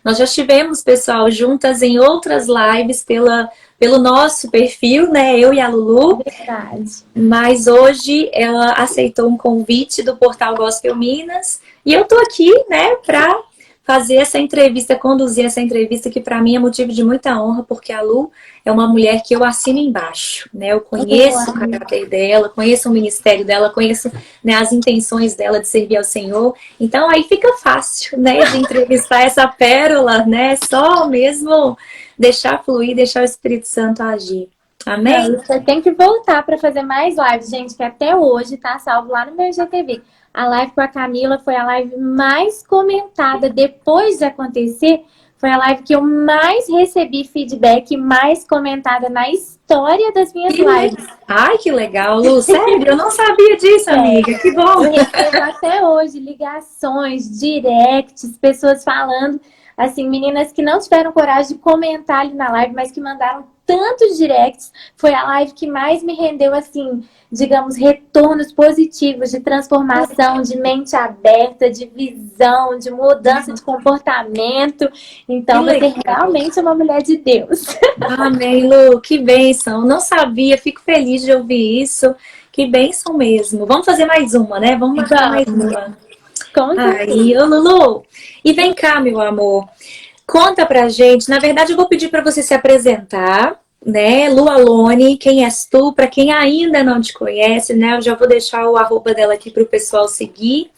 Nós já estivemos, pessoal, juntas em outras lives pelo nosso perfil, né? Eu e a Lulu. Verdade. Mas hoje ela aceitou um convite do Portal Gospel Minas e eu tô aqui, né, para fazer essa entrevista, conduzir essa entrevista que para mim é motivo de muita honra, porque a Lu é uma mulher que eu assino embaixo, né? Eu conheço o caráter dela, conheço o ministério dela, conheço, né, as intenções dela de servir ao Senhor. Então aí fica fácil, né, de entrevistar essa pérola, né? Só mesmo deixar fluir, deixar o Espírito Santo agir. Não, Amém? você tem que voltar para fazer mais lives, gente, que até hoje tá salvo lá no meu IGTV. A live com a Camila foi a live mais comentada depois de acontecer. Foi a live que eu mais recebi feedback, mais comentada na história das minhas lives. Ai, que legal, Lu. Sério, eu não sabia disso, amiga. Que bom. Eu recebo até hoje ligações, directs, pessoas falando, assim, meninas que não tiveram coragem de comentar ali na live, mas que mandaram tantos directs. Foi a live que mais me rendeu, assim, digamos, retornos positivos de transformação, de mente aberta, de visão, de mudança de comportamento. Que Então, você legal. realmente é uma mulher de Deus. Amém, Lu. Que bênção. Não sabia, fico feliz de ouvir isso. Que bênção mesmo. Vamos fazer mais uma, né? Vamos marcar mais Vamos, uma. com Aí, certeza. ô Lulu. E vem cá, meu amor. Conta pra gente. Na verdade, eu vou pedir para você se apresentar, né? Lu Alone, quem és tu? Para quem ainda não te conhece, né? Eu já vou deixar o arroba dela aqui para o pessoal seguir.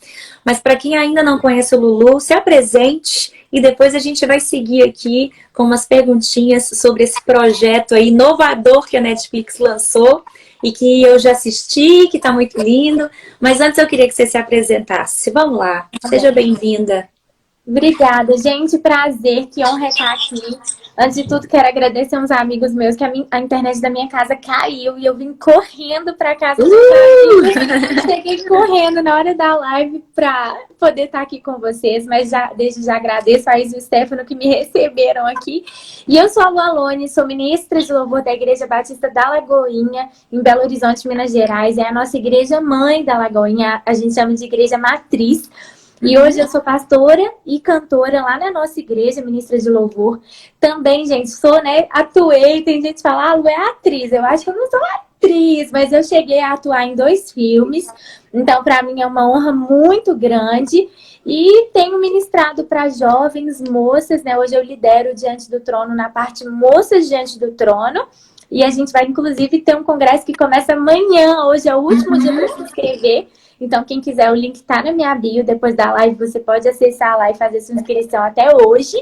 Mas para quem ainda não conhece o Lulu, se apresente e depois a gente vai seguir aqui com umas perguntinhas sobre esse projeto aí inovador que a Netflix lançou e que eu já assisti, que está muito lindo. Mas antes eu queria que você se apresentasse. Vamos lá. Tá Seja bom. bem-vinda. Obrigada, gente. Prazer, que honra estar aqui. Antes de tudo, quero agradecer uns amigos meus que a internet da minha casa caiu e eu vim correndo para casa dos amigos. Cheguei correndo na hora da live para poder estar aqui com vocês, mas já desde já agradeço a Isa e o Stefano que me receberam aqui. E eu sou a Lu Alone, sou ministra de louvor da Igreja Batista da Lagoinha, em Belo Horizonte, Minas Gerais. É a nossa igreja mãe da Lagoinha, a gente chama de igreja matriz. E hoje eu sou pastora e cantora lá na nossa igreja, ministra de louvor. Também, gente, sou, né, atuei, tem gente que fala, ah, Lu é atriz. Eu acho que eu não sou atriz, mas eu cheguei a atuar em 2 filmes. Então, para mim é uma honra muito grande. E tenho ministrado para jovens, moças, né? Hoje eu lidero Diante do Trono na parte Moças Diante do Trono. E a gente vai, inclusive, ter um congresso que começa amanhã. Hoje é o último dia para se inscrever. Então, quem quiser, o link tá na minha bio. Depois da live, você pode acessar lá e fazer sua inscrição até hoje.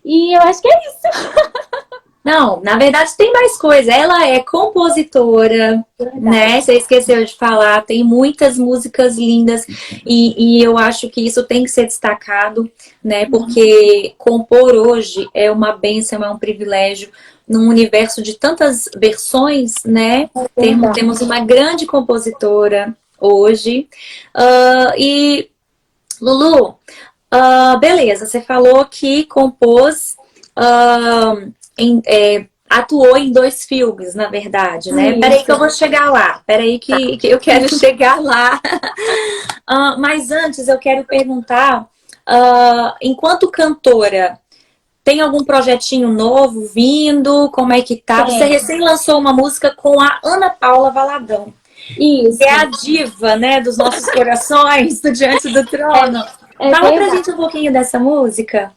E eu acho que é isso. Não, na verdade tem mais coisa. Ela é compositora, né? Verdade. Você esqueceu de falar. Tem muitas músicas lindas e eu acho que isso tem que ser destacado, né? Porque compor hoje é uma bênção, é um privilégio num universo de tantas versões, né? Verdade. Temos uma grande compositora hoje. E Lulu, beleza, você falou que compôs. Atuou em 2 filmes, na verdade, né? Peraí que eu Isso. vou chegar lá. Peraí que eu quero chegar lá. Mas antes eu quero perguntar, enquanto cantora, tem algum projetinho novo vindo? Como é que tá? Você Tem. recém lançou uma música com a Ana Paula Valadão, que é a Isso. diva, né, dos nossos corações, do Diante do Trono. É Fala pra verdade. gente um pouquinho dessa música.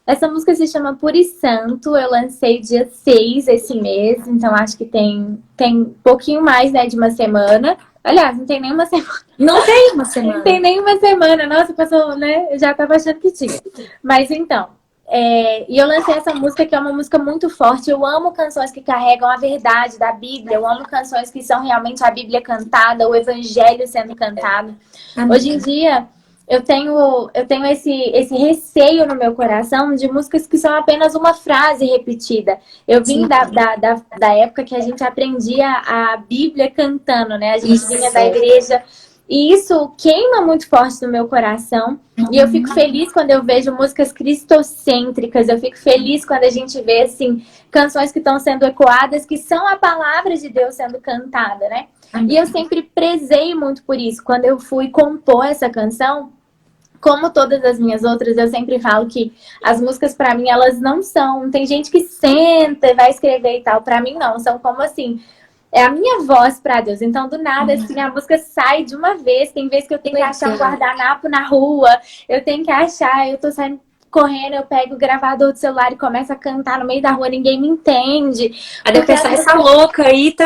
Essa música se chama Puro e Santo. Eu lancei dia 6 esse mês. Então, acho que tem um pouquinho mais, né, de uma semana. Aliás, não tem nenhuma semana. Não tem uma Não tem semana. nenhuma semana. Nossa, passou, né? Eu já tava achando que tinha. Mas então, e eu lancei essa música que é uma música muito forte. Eu amo canções que carregam a verdade da Bíblia. Eu amo canções que são realmente a Bíblia cantada, o Evangelho sendo cantado. Hoje em Amém. dia, eu tenho esse receio no meu coração de músicas que são apenas uma frase repetida. Eu vim Sim, da época que a gente aprendia a Bíblia cantando, né? A gente vinha da isso. igreja. E isso queima muito forte no meu coração. E eu fico feliz quando eu vejo músicas cristocêntricas. Eu fico feliz quando a gente vê, assim, canções que estão sendo ecoadas, que são a palavra de Deus sendo cantada, né? E eu Amém. sempre prezei muito por isso. Quando eu fui compor essa canção, como todas as minhas outras, eu sempre falo que as músicas pra mim, elas não são... Tem gente que senta e vai escrever e tal. Pra mim, não. São como assim... É a minha voz pra Deus. Então, do nada, assim, a música sai de uma vez. Tem vezes que eu tenho que achar um guardanapo na rua. Eu tenho que achar, eu tô saindo correndo, eu pego o gravador do celular e começo a cantar no meio da rua, ninguém me entende. Aí deve pensar, essa louca aí tá...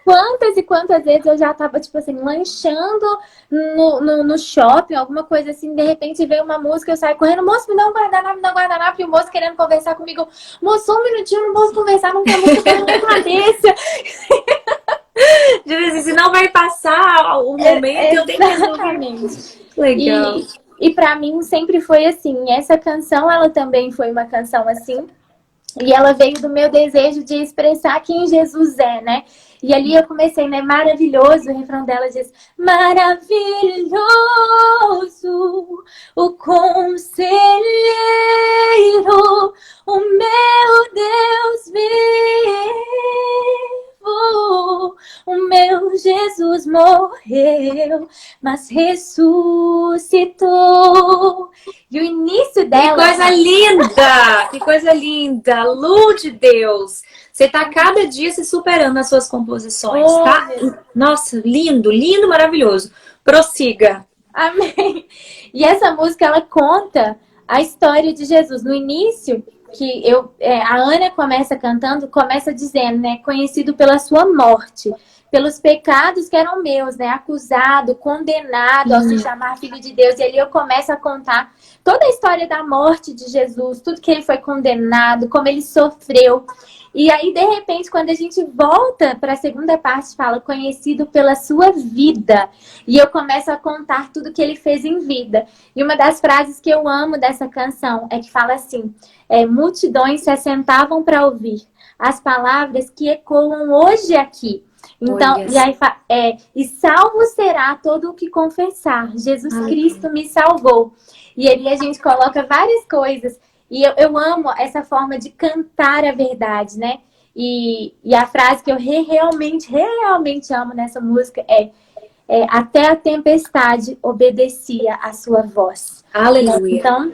Quantas e quantas vezes eu já tava, tipo assim, lanchando no shopping, alguma coisa assim, de repente veio uma música, eu saio correndo, moço, me dá um guardanapo, e o moço querendo conversar comigo, moço, um minutinho, não posso conversar, não tem música na minha cabeça. Se não vai passar o momento, eu tenho que Exatamente. Legal. E pra mim sempre foi assim, essa canção, ela também foi uma canção assim, e ela veio do meu desejo de expressar quem Jesus é, né? E ali eu comecei, né? Maravilhoso, o refrão dela diz: maravilhoso, o conselheiro, o meu Deus vivo, o meu Jesus morreu, mas ressuscitou. E o início dela... Que coisa linda! Que coisa linda! Lu de Deus! Você tá cada dia se superando nas suas composições, tá? Nossa, lindo, lindo, maravilhoso. Prossiga. Amém. E essa música, ela conta a história de Jesus. No início, que a Ana começa cantando, começa dizendo, né? Conhecido pela sua morte, pelos pecados que eram meus, né? Acusado, condenado ao se chamar filho de Deus. E ali eu começo a contar toda a história da morte de Jesus, tudo que ele foi condenado, como ele sofreu. E aí, de repente, quando a gente volta para a segunda parte, fala conhecido pela sua vida. E eu começo a contar tudo que ele fez em vida. E uma das frases que eu amo dessa canção é que fala assim: multidões se assentavam para ouvir as palavras que ecoam hoje aqui. Então, e aí e salvo será todo o que confessar. Jesus Cristo me salvou. E ali a gente coloca várias coisas. E eu amo essa forma de cantar a verdade, né? E a frase que eu realmente amo nessa música é até a tempestade obedecia à sua voz. Aleluia. Então,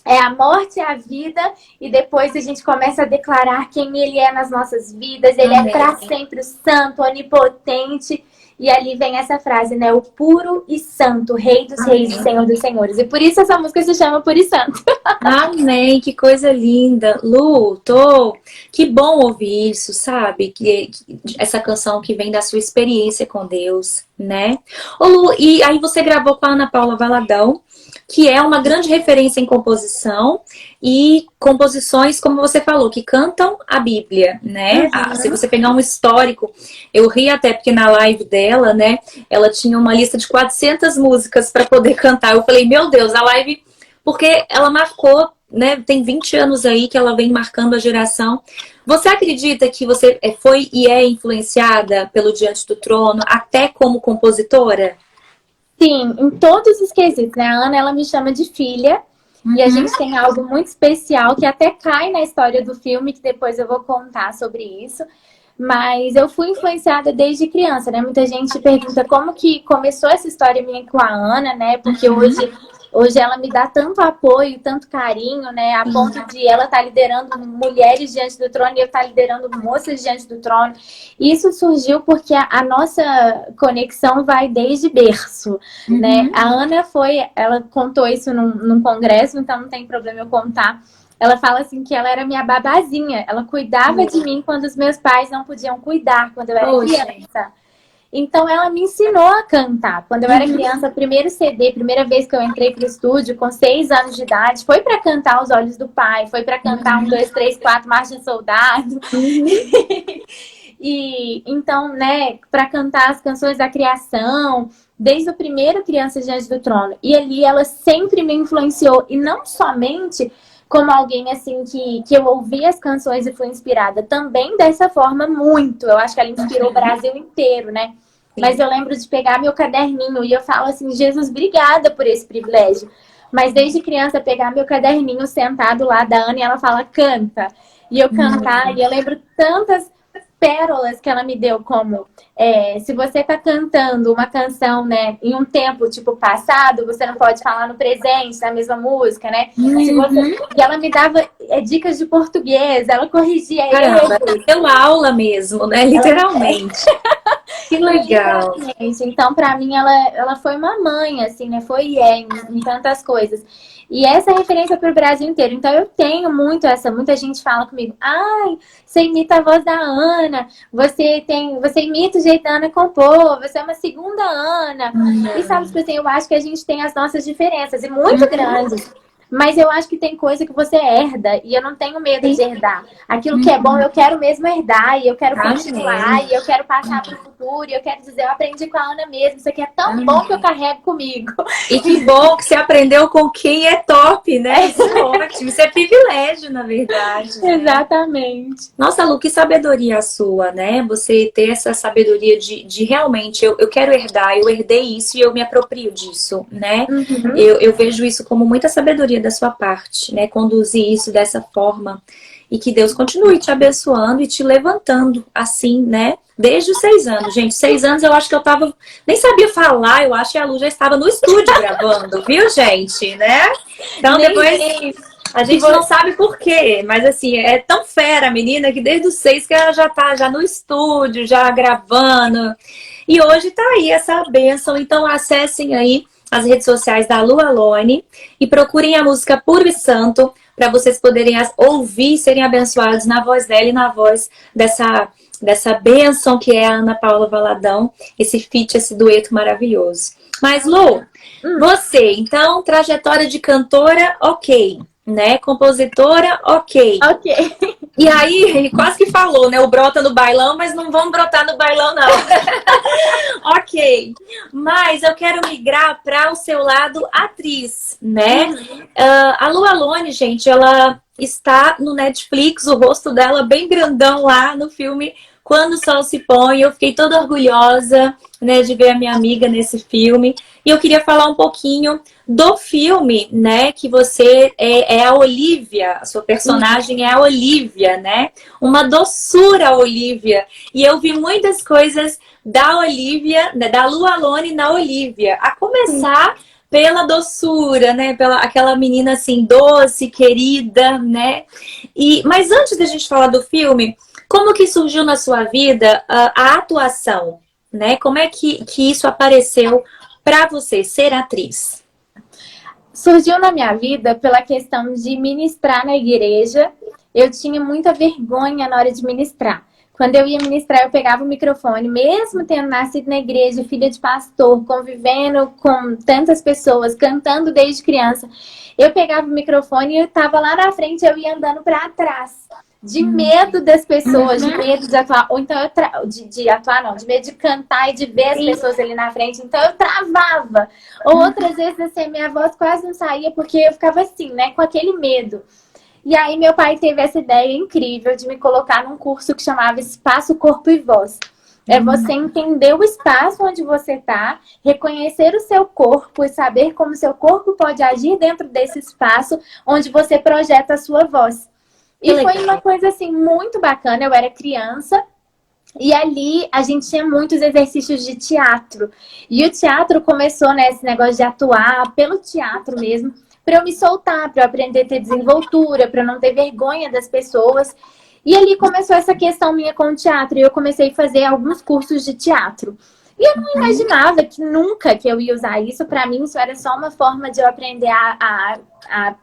é a morte e a vida, e depois a gente começa a declarar quem ele é nas nossas vidas. Ele é para sempre o santo, onipotente. E ali vem essa frase, né? O puro e santo, Rei dos reis e Senhor dos senhores. E por isso essa música se chama Puro e Santo. Amém, que coisa linda. Lu, que bom ouvir isso, sabe? Que essa canção que vem da sua experiência com Deus, né? Ô Lu, e aí você gravou com a Ana Paula Valadão, que é uma grande referência em composição e composições, como você falou, que cantam a Bíblia, né? Se você pegar um histórico, eu ri até porque na live dela, né, ela tinha uma lista de 400 músicas para poder cantar. Eu falei, meu Deus, a live, porque ela marcou, né, tem 20 anos aí que ela vem marcando a geração. Você acredita que você foi e é influenciada pelo Diante do Trono até como compositora? Sim, em todos os quesitos, né? A Ana, ela me chama de filha. E a gente tem algo muito especial que até cai na história do filme, que depois eu vou contar sobre isso. Mas eu fui influenciada desde criança, né? Muita gente pergunta como que começou essa história minha com a Ana, né? Porque hoje ela me dá tanto apoio, tanto carinho, né? A ponto de ela estar liderando mulheres diante do trono e eu estar liderando moças diante do trono. E isso surgiu porque a nossa conexão vai desde berço, né? A Ana ela contou isso num congresso, então não tem problema eu contar. Ela fala assim que ela era minha babazinha. Ela cuidava de mim quando os meus pais não podiam cuidar, quando eu era criança. Então, ela me ensinou a cantar. Quando eu era criança, primeiro CD, primeira vez que eu entrei pro estúdio, com 6 anos de idade, foi para cantar Os Olhos do Pai, foi para cantar 1, 2, 3, 4, Marcha Soldado. E então, né, para cantar as canções da criação, desde o primeiro Criança Diante do Trono. E ali ela sempre me influenciou, e não somente como alguém assim que eu ouvi as canções e fui inspirada, também dessa forma muito. Eu acho que ela inspirou o Brasil inteiro, né? Sim. Mas eu lembro de pegar meu caderninho e eu falo assim, Jesus, obrigada por esse privilégio. Mas desde criança, pegar meu caderninho sentado lá da Ana e ela fala, canta. E eu cantar, e eu lembro tantas pérolas que ela me deu, como se você tá cantando uma canção, né, em um tempo, tipo, passado, você não pode falar no presente, na mesma música, né? Se você... E ela me dava dicas de português, ela corrigia Caramba, erros. pela aula mesmo, né? Literalmente. Que legal. Literalmente. Então, pra mim, ela foi uma mãe, assim, né? Foi e é em tantas coisas. E essa é referência para o Brasil inteiro. Então, eu tenho muito essa. Muita gente fala comigo: ai, você imita a voz da Ana, você imita o jeito da Ana compor, você é uma segunda Ana. E sabe, tipo assim, eu acho que a gente tem as nossas diferenças, e muito grandes. Mas eu acho que tem coisa que você herda, e eu não tenho medo de herdar. Aquilo que é bom, eu quero mesmo herdar, e eu quero continuar, e eu quero passar para o futuro, e eu quero dizer, eu aprendi com a Ana mesmo, isso aqui é tão bom que eu carrego comigo. E que bom que você aprendeu com quem é top, né? Isso é ótimo, isso é privilégio, na verdade. Né? Exatamente. Nossa, Lu, que sabedoria a sua, né? Você ter essa sabedoria de realmente, eu quero herdar, eu herdei isso e eu me aproprio disso, né? Eu vejo isso como muita sabedoria da sua parte, né? Conduzir isso dessa forma. E que Deus continue te abençoando e te levantando assim, né? Desde os 6 anos, gente. 6 anos eu acho que eu tava... Nem sabia falar, eu acho que a Lu já estava no estúdio gravando, viu, gente? Né? Então depois... A gente não sabe por quê, mas assim, é tão fera a menina que desde os 6 que ela já tá já no estúdio, já gravando. E hoje tá aí essa bênção. Então acessem aí as redes sociais da Lu Alone e procurem a música Puro e Santo para vocês poderem ouvir e serem abençoados na voz dela e na voz dessa bênção que é a Ana Paula Valadão, esse feat, esse dueto maravilhoso. Mas, Lu, você, então, trajetória de cantora, ok, né? Compositora, ok. Ok. E aí, ele quase que falou, né? O brota no bailão, mas não vamos brotar no bailão, não. Ok. Mas eu quero migrar para o seu lado atriz, né? A Lu Alone, gente, ela está no Netflix, o rosto dela bem grandão lá no filme Quando o Sol Se Põe. Eu fiquei toda orgulhosa, né, de ver a minha amiga nesse filme. E eu queria falar um pouquinho do filme, né, que você é a Olivia, a sua personagem é a Olivia, né? Uma doçura, Olivia. E eu vi muitas coisas da Olivia, né, da Lu Alone na Olivia. A começar pela doçura, né? Pela aquela menina assim, doce, querida, né? Mas antes da gente falar do filme, como que surgiu na sua vida a atuação, né? Como é que isso apareceu para você, ser atriz? Surgiu na minha vida pela questão de ministrar na igreja. Eu tinha muita vergonha na hora de ministrar. Quando eu ia ministrar, eu pegava o microfone, mesmo tendo nascido na igreja, filha de pastor, convivendo com tantas pessoas, cantando desde criança. Eu pegava o microfone e eu estava lá na frente, eu ia andando para trás. De medo das pessoas, de medo de atuar, ou então de atuar não, de medo de cantar e de ver as pessoas ali na frente, então eu travava. Ou outras vezes, assim, minha voz quase não saía, porque eu ficava assim, né, com aquele medo. E aí meu pai teve essa ideia incrível de me colocar num curso que chamava Espaço, Corpo e Voz. É você entender o espaço onde você está, reconhecer o seu corpo e saber como o seu corpo pode agir dentro desse espaço onde você projeta a sua voz. E foi uma coisa, assim, muito bacana. Eu era criança e ali a gente tinha muitos exercícios de teatro. E o teatro começou, né, esse negócio de atuar pelo teatro mesmo, para eu me soltar, para eu aprender a ter desenvoltura, para eu não ter vergonha das pessoas. E ali começou essa questão minha com o teatro. E eu comecei a fazer alguns cursos de teatro. E eu não imaginava que nunca que eu ia usar isso. Para mim, isso era só uma forma de eu aprender a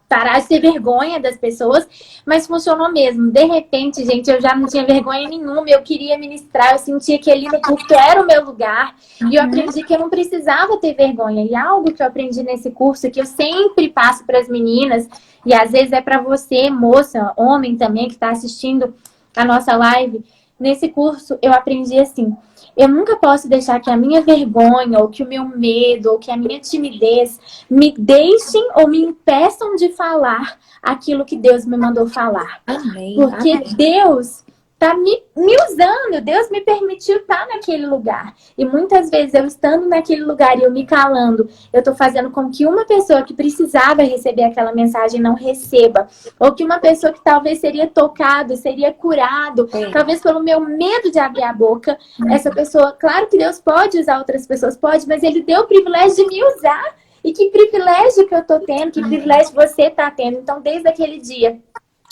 parar de ter vergonha das pessoas. Mas funcionou mesmo. De repente, gente, eu já não tinha vergonha nenhuma. Eu queria ministrar. Eu sentia que ali no curso era o meu lugar. E eu aprendi que eu não precisava ter vergonha. E algo que eu aprendi nesse curso, que eu sempre passo para as meninas, e às vezes é para você, moça, homem também, que está assistindo a nossa live. Nesse curso, eu aprendi assim: eu nunca posso deixar que a minha vergonha, ou que o meu medo, ou que a minha timidez me deixem ou me impeçam de falar aquilo que Deus me mandou falar. Amém. Porque Amém. Deus tá me usando, Deus me permitiu estar naquele lugar. E muitas vezes eu estando naquele lugar e eu me calando, eu tô fazendo com que uma pessoa que precisava receber aquela mensagem não receba. Ou que uma pessoa que talvez seria tocado, seria curado, talvez pelo meu medo de abrir a boca, essa pessoa, claro que Deus pode usar outras pessoas, pode, mas Ele deu o privilégio de me usar. E que privilégio que eu tô tendo, que privilégio você tá tendo. Então, desde aquele dia,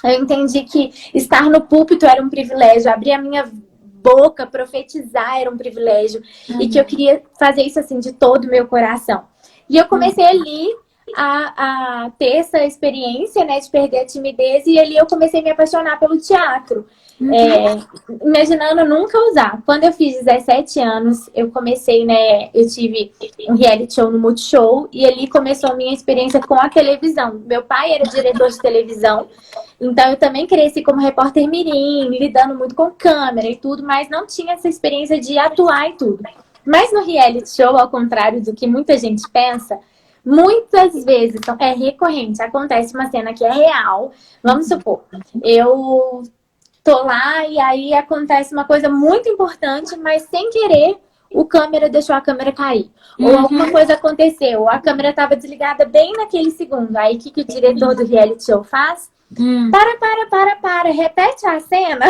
eu entendi que estar no púlpito era um privilégio, abrir a minha boca, profetizar era um privilégio. E que eu queria fazer isso assim de todo o meu coração. E eu comecei ali a ter essa experiência, né, de perder a timidez. E ali eu comecei a me apaixonar pelo teatro. Imaginando nunca usar. Quando eu fiz 17 anos, eu comecei, né? Eu tive um reality show no Multishow e ali começou a minha experiência com a televisão. Meu pai era diretor de televisão, então eu também cresci como repórter mirim, lidando muito com câmera e tudo, mas não tinha essa experiência de atuar e tudo. Mas no reality show, ao contrário do que muita gente pensa, muitas vezes, então, é recorrente, acontece uma cena que é real. Vamos supor, eu tô lá e aí acontece uma coisa muito importante, mas sem querer o câmera deixou a câmera cair. Ou alguma coisa aconteceu, ou a câmera estava desligada bem naquele segundo. Aí o que o diretor do reality show faz? Para, repete a cena.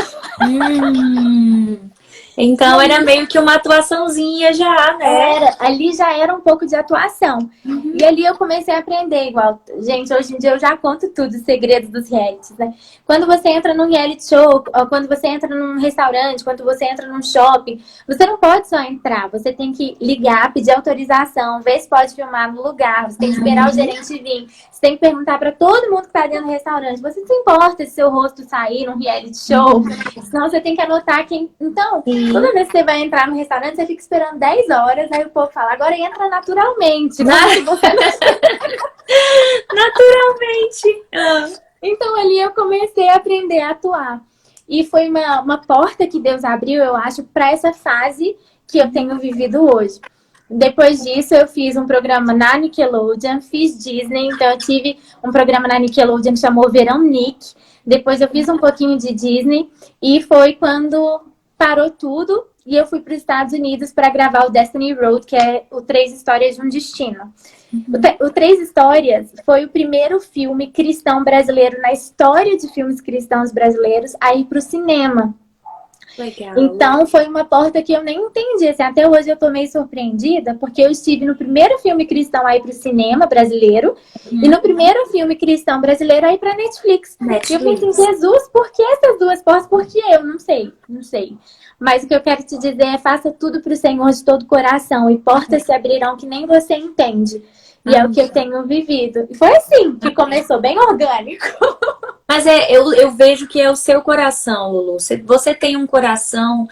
Então era meio que uma atuaçãozinha já, né? Ali já era um pouco de atuação. E ali eu comecei a aprender igual. Gente, hoje em dia eu já conto tudo, os segredos dos realities, né? Quando você entra num reality show, ou quando você entra num restaurante, quando você entra num shopping, você não pode só entrar, você tem que ligar, pedir autorização, ver se pode filmar no lugar, você tem que esperar o gerente vir, você tem que perguntar pra todo mundo que tá dentro do restaurante, você se importa se seu rosto sair num reality show? Senão você tem que anotar quem... Então, toda vez que você vai entrar no restaurante, você fica esperando 10 horas, aí o povo fala, agora entra naturalmente. Naturalmente. Então ali eu comecei a aprender a atuar. E foi uma porta que Deus abriu, eu acho, para essa fase que eu tenho vivido hoje. Depois disso, eu fiz um programa na Nickelodeon, fiz Disney, então eu tive um programa na Nickelodeon que chamou Verão Nick. Depois eu fiz um pouquinho de Disney e foi quando parou tudo e eu fui para os Estados Unidos para gravar o Destiny Road, que é o Três Histórias de um Destino. O Três Histórias foi o primeiro filme cristão brasileiro na história de filmes cristãos brasileiros a ir para o cinema. Legal. Então foi uma porta que eu nem entendi. Assim, até hoje eu tô meio surpreendida, porque eu estive no primeiro filme cristão a ir pro cinema brasileiro e no primeiro filme cristão brasileiro a ir pra Netflix. E eu pensei, Jesus, por que essas duas portas? Por que eu? Não sei. Mas o que eu quero te dizer é faça tudo pro Senhor de todo o coração e portas se abrirão que nem você entende. E é o que eu tenho vivido. E foi assim que começou, bem orgânico. Mas eu vejo que é o seu coração, Lulu. Você tem um coração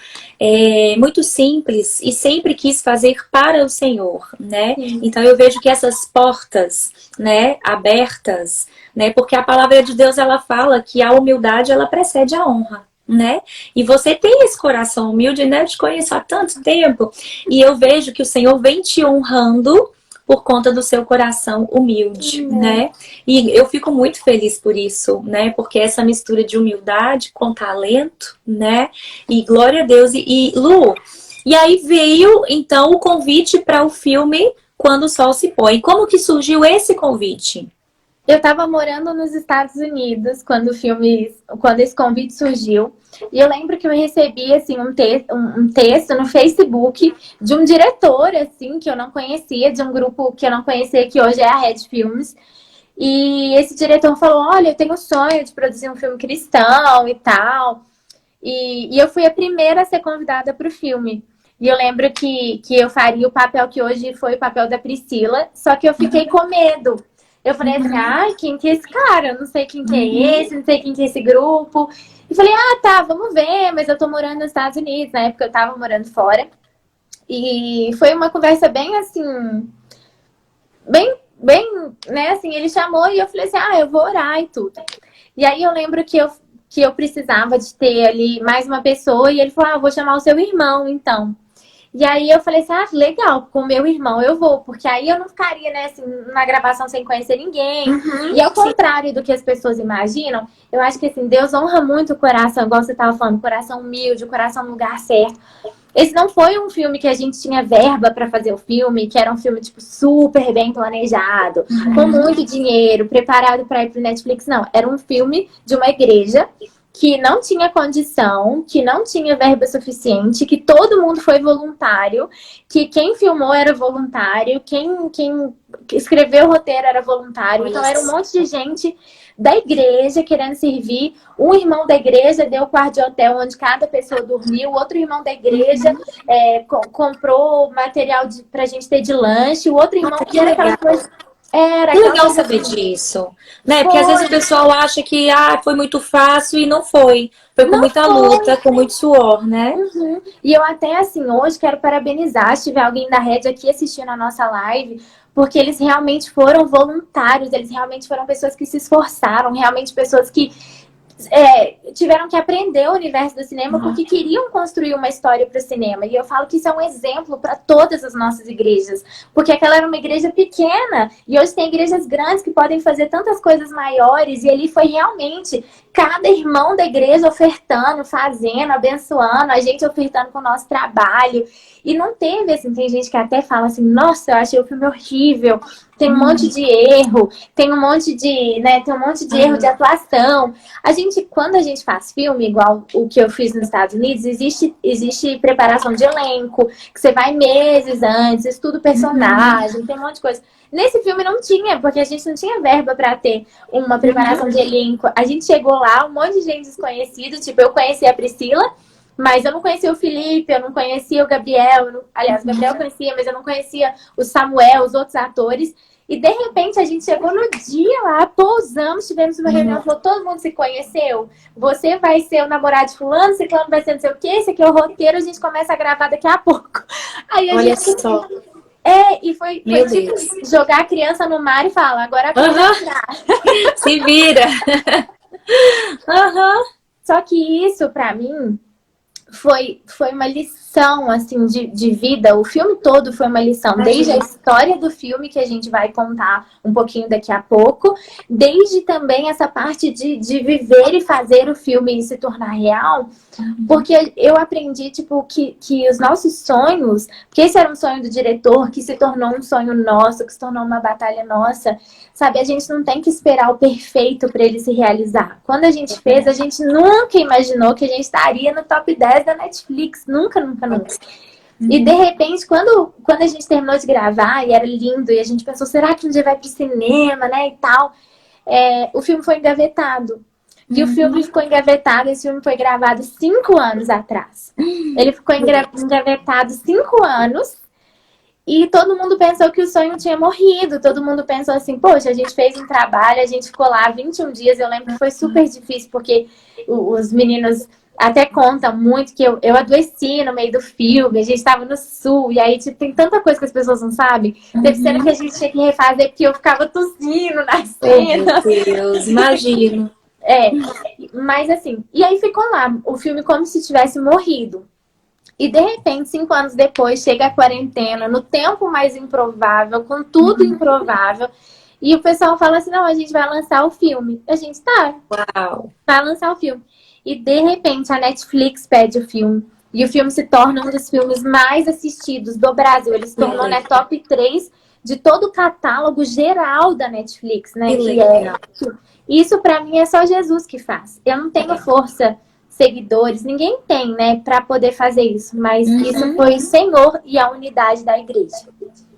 muito simples e sempre quis fazer para o Senhor, né? Então eu vejo que essas portas, né, abertas, né? Porque a palavra de Deus, ela fala que a humildade, ela precede a honra, né? E você tem esse coração humilde, né? Eu te conheço há tanto tempo e eu vejo que o Senhor vem te honrando por conta do seu coração humilde, né? E eu fico muito feliz por isso, né? Porque essa mistura de humildade com talento, né? E glória a Deus. E Lu, e aí veio, então, o convite para o filme Quando o Sol se Põe. Como que surgiu esse convite? Eu estava morando nos Estados Unidos quando esse convite surgiu. E eu lembro que eu recebi assim, um texto no Facebook de um diretor assim, que eu não conhecia, de um grupo que eu não conhecia, que hoje é a Red Filmes. E esse diretor falou, olha, eu tenho o sonho de produzir um filme cristão e tal. E eu fui a primeira a ser convidada para o filme. E eu lembro que eu faria o papel que hoje foi o papel da Priscila, só que eu fiquei com medo. Eu falei assim, ai, quem que é esse cara? Eu não sei quem que é esse, não sei quem que é esse grupo. E falei, tá, vamos ver, mas eu tô morando nos Estados Unidos, na época eu tava morando fora. E foi uma conversa bem assim, bem, né, assim, ele chamou e eu falei assim, eu vou orar e tudo. E aí eu lembro que eu precisava de ter ali mais uma pessoa e ele falou, eu vou chamar o seu irmão, então. E aí eu falei assim, legal, com o meu irmão eu vou, porque aí eu não ficaria, né, assim, na gravação sem conhecer ninguém. E ao contrário do que as pessoas imaginam, eu acho que assim, Deus honra muito o coração, igual você estava falando, coração humilde, coração no lugar certo. Esse não foi um filme que a gente tinha verba para fazer o filme, que era um filme, tipo, super bem planejado, com muito dinheiro, preparado para ir pro Netflix. Não, era um filme de uma igreja que não tinha condição, que não tinha verba suficiente, que todo mundo foi voluntário, que quem filmou era voluntário, quem escreveu o roteiro era voluntário. Então era um monte de gente da igreja querendo servir. Um irmão da igreja deu o quarto de hotel onde cada pessoa dormiu, o outro irmão da igreja comprou material pra gente ter de lanche, o outro irmão que era aquela coisa. Que legal saber disso, né? Porque às vezes o pessoal acha que foi muito fácil e não foi. Foi com muita luta, com muito suor, né? E eu até, assim, hoje quero parabenizar, se tiver alguém da Rede aqui assistindo a nossa live, porque eles realmente foram voluntários, eles realmente foram pessoas que se esforçaram, realmente pessoas que tiveram que aprender o universo do cinema porque queriam construir uma história para o cinema. E eu falo que isso é um exemplo para todas as nossas igrejas, porque aquela era uma igreja pequena e hoje tem igrejas grandes que podem fazer tantas coisas maiores, e ali foi realmente cada irmão da igreja ofertando, fazendo, abençoando, a gente ofertando com o nosso trabalho. E não teve, assim, tem gente que até fala assim, nossa, eu achei o filme horrível, tem um monte de erro, tem um monte de, né, tem um monte de erro de atuação. Quando a gente faz filme, igual o que eu fiz nos Estados Unidos, existe preparação de elenco, que você vai meses antes, estuda o personagem, tem um monte de coisa. Nesse filme não tinha, porque a gente não tinha verba pra ter uma preparação de elenco. A gente chegou lá, um monte de gente desconhecida, tipo, eu conheci a Priscila, mas eu não conhecia o Felipe, eu não conhecia o Gabriel. Aliás, o Gabriel eu conhecia, mas eu não conhecia o Samuel, os outros atores. E de repente a gente chegou no dia lá, pousamos, tivemos uma reunião, falou, todo mundo se conheceu. Você vai ser o namorado de fulano, ciclano vai ser não sei o quê, esse aqui é o roteiro, a gente começa a gravar daqui a pouco. Aí a Olha gente... só. E foi tipo jogar a criança no mar e falar, agora a criança se vira. Só que isso, pra mim, foi uma lição, assim, de vida. O filme todo foi uma lição. Desde a história do filme, que a gente vai contar um pouquinho daqui a pouco, desde também essa parte de viver e fazer o filme se tornar real. Porque eu aprendi, tipo, que os nossos sonhos, porque esse era um sonho do diretor, que se tornou um sonho nosso, que se tornou uma batalha nossa, sabe? A gente não tem que esperar o perfeito para ele se realizar. Quando a gente fez, a gente nunca imaginou que a gente estaria no top 10 da Netflix. Nunca, nunca, nunca. E de repente, quando a gente terminou de gravar, e era lindo, e a gente pensou, será que um dia vai pro cinema, né, e tal, o filme foi engavetado. E o filme ficou engavetado, esse filme foi gravado 5 anos atrás. Ele ficou engavetado 5 anos, e todo mundo pensou que o sonho tinha morrido. Todo mundo pensou assim, poxa, a gente fez um trabalho, a gente ficou lá 21 dias. Eu lembro que foi super difícil, porque os meninos até contam muito que eu adoeci no meio do filme, a gente estava no sul, e aí tipo, tem tanta coisa que as pessoas não sabem. Teve cena que a gente tinha que refazer porque eu ficava tossindo na cena. Meu Deus, imagino. Mas assim, e aí ficou lá, o filme como se tivesse morrido. E de repente, 5 anos depois, chega a quarentena, no tempo mais improvável, com tudo improvável. E o pessoal fala assim, não, a gente vai lançar o filme. A gente vai lançar o filme. E de repente a Netflix pede o filme. E o filme se torna um dos filmes mais assistidos do Brasil. Ele se tornou, né, top 3 de todo o catálogo geral da Netflix, né? Isso pra mim é só Jesus que faz. Eu não tenho força, seguidores, ninguém tem, né, pra poder fazer isso. Mas isso foi o Senhor e a unidade da igreja.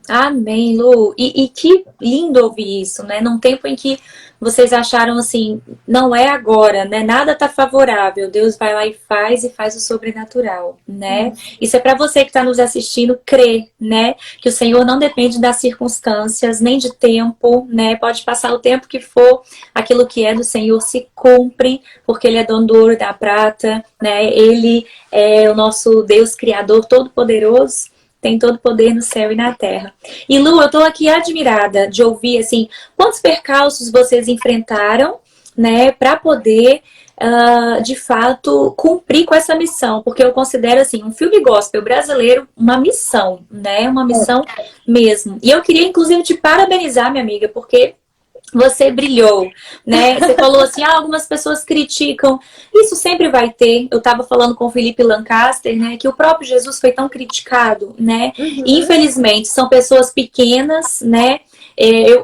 Amém, Lu. E que lindo ouvir isso, né? Num tempo em que vocês acharam assim, não é agora, né? Nada tá favorável. Deus vai lá e faz o sobrenatural, né? Isso é para você que está nos assistindo crer, né? Que o Senhor não depende das circunstâncias, nem de tempo, né? Pode passar o tempo que for, aquilo que é do Senhor se cumpre, porque Ele é dono do ouro e da prata, né? Ele é o nosso Deus Criador Todo-Poderoso. Tem todo poder no céu e na terra. E Lu, eu tô aqui admirada de ouvir, assim, quantos percalços vocês enfrentaram, né, para poder de fato, cumprir com essa missão, porque eu considero, assim, um filme gospel brasileiro uma missão, né? Uma missão mesmo. E eu queria, inclusive, te parabenizar, minha amiga, porque você brilhou, né? Você falou assim, algumas pessoas criticam. Isso sempre vai ter. Eu estava falando com o Felipe Lancaster, né? Que o próprio Jesus foi tão criticado, né? E, infelizmente, são pessoas pequenas, né?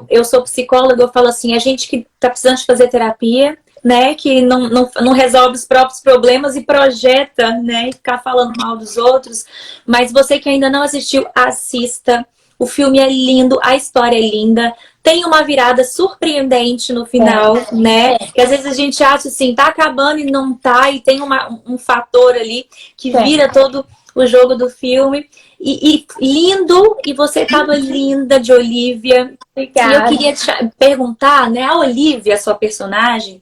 Eu sou psicóloga, eu falo assim, a gente que está precisando de fazer terapia, né? Que não resolve os próprios problemas e projeta, né? E ficar falando mal dos outros. Mas você que ainda não assistiu, assista. O filme é lindo, a história é linda. Tem uma virada surpreendente no final, né? Que às vezes a gente acha assim, tá acabando e não tá, e tem um fator ali que vira todo o jogo do filme. E lindo, e você tava linda de Olivia. Obrigada. E eu queria te perguntar, né? A Olivia, sua personagem,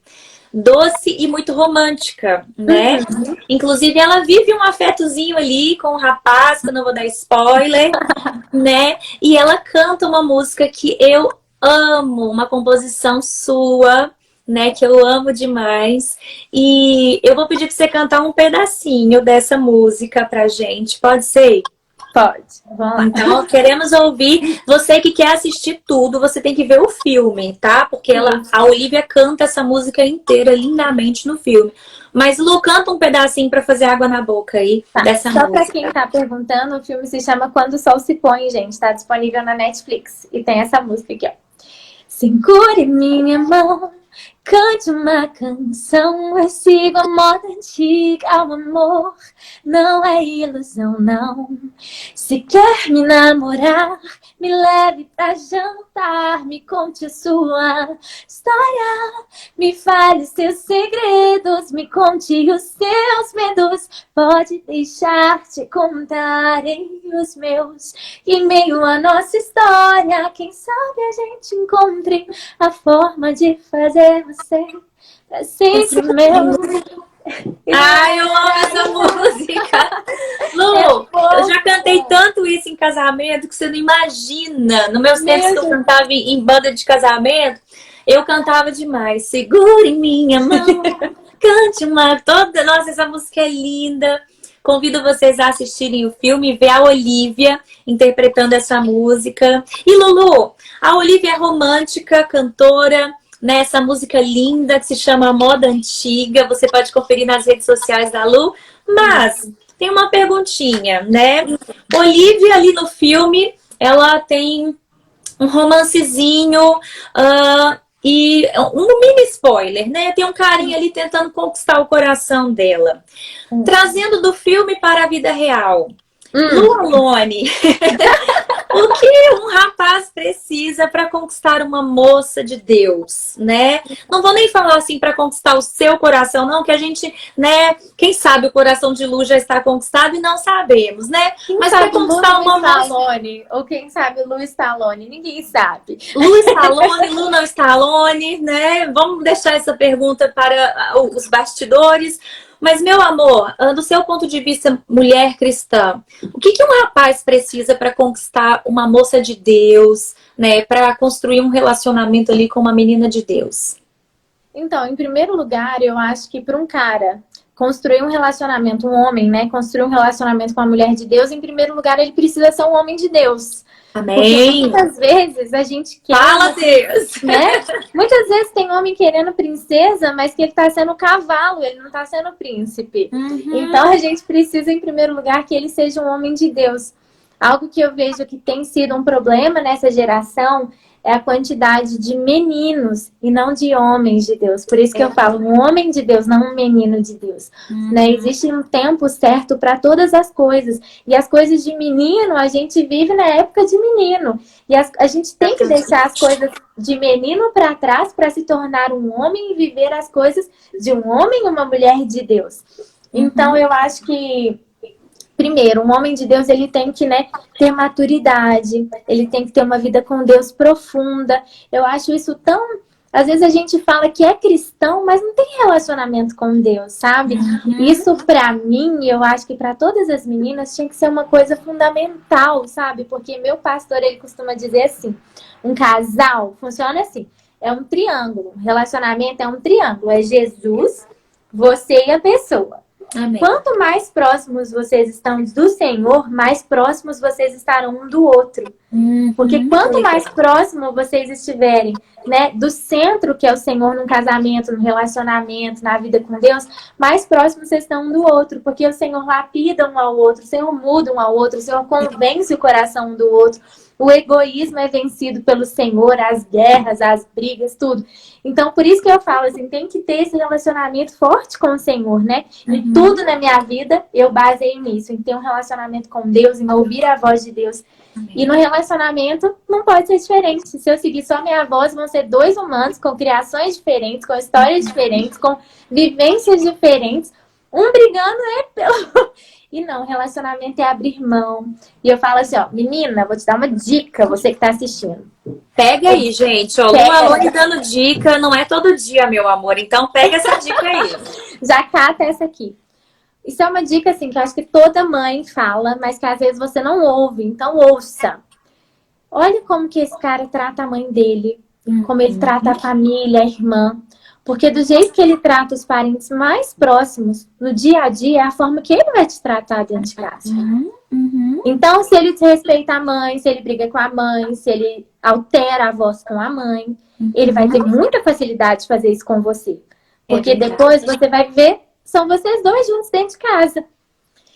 doce e muito romântica, né? Inclusive, ela vive um afetozinho ali com o rapaz, que eu não vou dar spoiler, né? E ela canta uma música que eu amo, uma composição sua, né? Que eu amo demais. E eu vou pedir pra você cantar um pedacinho dessa música pra gente, pode ser? Pode. Vamos lá. Então, queremos ouvir. Você que quer assistir tudo, você tem que ver o filme, tá? Porque a Olivia canta essa música inteira lindamente no filme. Mas, Lu, canta um pedacinho pra fazer água na boca aí dessa Só música. pra quem tá perguntando, o filme se chama Quando o Sol se Põe, gente. Tá disponível na Netflix. E tem essa música aqui, ó. Segure minha mão, cante uma canção, eu sigo a moda antiga, o amor não é ilusão, não. Se quer me namorar, me leve pra jantar, me conte a sua história, me fale seus segredos, me conte os seus medos, pode deixar te contarem os meus. E em meio à nossa história, quem sabe a gente encontre a forma de fazer você pra sempre meu. Ai, eu amo essa música. Lu, eu já cantei tanto isso em casamento que você não imagina. No meus tempos que eu cantava em banda de casamento, eu cantava demais. Segure minha mão, cante uma toda. Nossa, essa música é linda. Convido vocês a assistirem o filme e ver a Olivia interpretando essa música. E Lulu, a Olivia é romântica, cantora, né? Essa música linda que se chama Moda Antiga. Você pode conferir nas redes sociais da Lu. Mas tem uma perguntinha, né? Olivia ali no filme, ela tem um romancezinho e um mini spoiler, né? Tem um carinha ali tentando conquistar o coração dela. Trazendo do filme para a vida real. Lu Alone, o que um rapaz precisa para conquistar uma moça de Deus, né? Não vou nem falar assim para conquistar o seu coração, não, que a gente, né? Quem sabe o coração de Lu já está conquistado e não sabemos, né? Mas para conquistar uma moça, ou quem sabe Lu Stallone, ninguém sabe. Lu Stallone, Lu não Stallone, né? Vamos deixar essa pergunta para os bastidores. Mas, meu amor, do seu ponto de vista, mulher cristã, o que um rapaz precisa para conquistar uma moça de Deus, né? Para construir um relacionamento ali com uma menina de Deus? Então, em primeiro lugar, eu acho que para um cara construir um relacionamento, um homem, né? Construir um relacionamento com a mulher de Deus, em primeiro lugar, ele precisa ser um homem de Deus. Amém. Porque muitas vezes a gente quer... Fala, Deus! Né? Muitas vezes tem homem querendo princesa, mas que ele tá sendo cavalo, ele não tá sendo príncipe. Então a gente precisa, em primeiro lugar, que ele seja um homem de Deus. Algo que eu vejo que tem sido um problema nessa geração é a quantidade de meninos e não de homens de Deus. Por isso que eu falo um homem de Deus, não um menino de Deus. Né? Existe um tempo certo para todas as coisas. E as coisas de menino, a gente vive na época de menino. E a gente tem que deixar as coisas de menino para trás para se tornar um homem e viver as coisas de um homem e uma mulher de Deus. Então, eu acho que primeiro, um homem de Deus, ele tem que, né, ter maturidade, ele tem que ter uma vida com Deus profunda. Eu acho isso tão... Às vezes a gente fala que é cristão, mas não tem relacionamento com Deus, sabe? Isso pra mim, eu acho que pra todas as meninas tinha que ser uma coisa fundamental, sabe? Porque meu pastor, ele costuma dizer assim, um casal funciona assim, é um triângulo, relacionamento é um triângulo, é Jesus, você e a pessoa. Amém. Quanto mais próximos vocês estão do Senhor, mais próximos vocês estarão um do outro. Porque quanto mais próximo vocês estiverem, né, do centro que é o Senhor no casamento, no relacionamento, na vida com Deus, mais próximos vocês estão um do outro. Porque o Senhor lapida um ao outro, o Senhor muda um ao outro, o Senhor convence o coração um do outro. O egoísmo é vencido pelo Senhor, as guerras, as brigas, tudo. Então, por isso que eu falo assim, tem que ter esse relacionamento forte com o Senhor, né? E tudo na minha vida eu baseio nisso, em ter um relacionamento com Deus, em ouvir a voz de Deus. E no relacionamento não pode ser diferente. Se eu seguir só minha voz, vão ser dois humanos com criações diferentes, com histórias diferentes, com vivências diferentes. Um brigando pelo... E não, relacionamento é abrir mão. E eu falo assim, ó, menina, vou te dar uma dica, você que tá assistindo. Pega aí, gente. Ó, Lu Alone dando dica, não é todo dia, meu amor. Então pega essa dica aí. Já cata essa aqui. Isso é uma dica, assim, que eu acho que toda mãe fala, mas que às vezes você não ouve. Então ouça. Olha como que esse cara trata a mãe dele. Como ele trata a família, a irmã. Porque do jeito que ele trata os parentes mais próximos, no dia a dia, é a forma que ele vai te tratar dentro de casa. Então, se ele desrespeita a mãe, se ele briga com a mãe, se ele altera a voz com a mãe, ele vai ter muita facilidade de fazer isso com você. Porque depois você vai ver, são vocês dois juntos dentro de casa.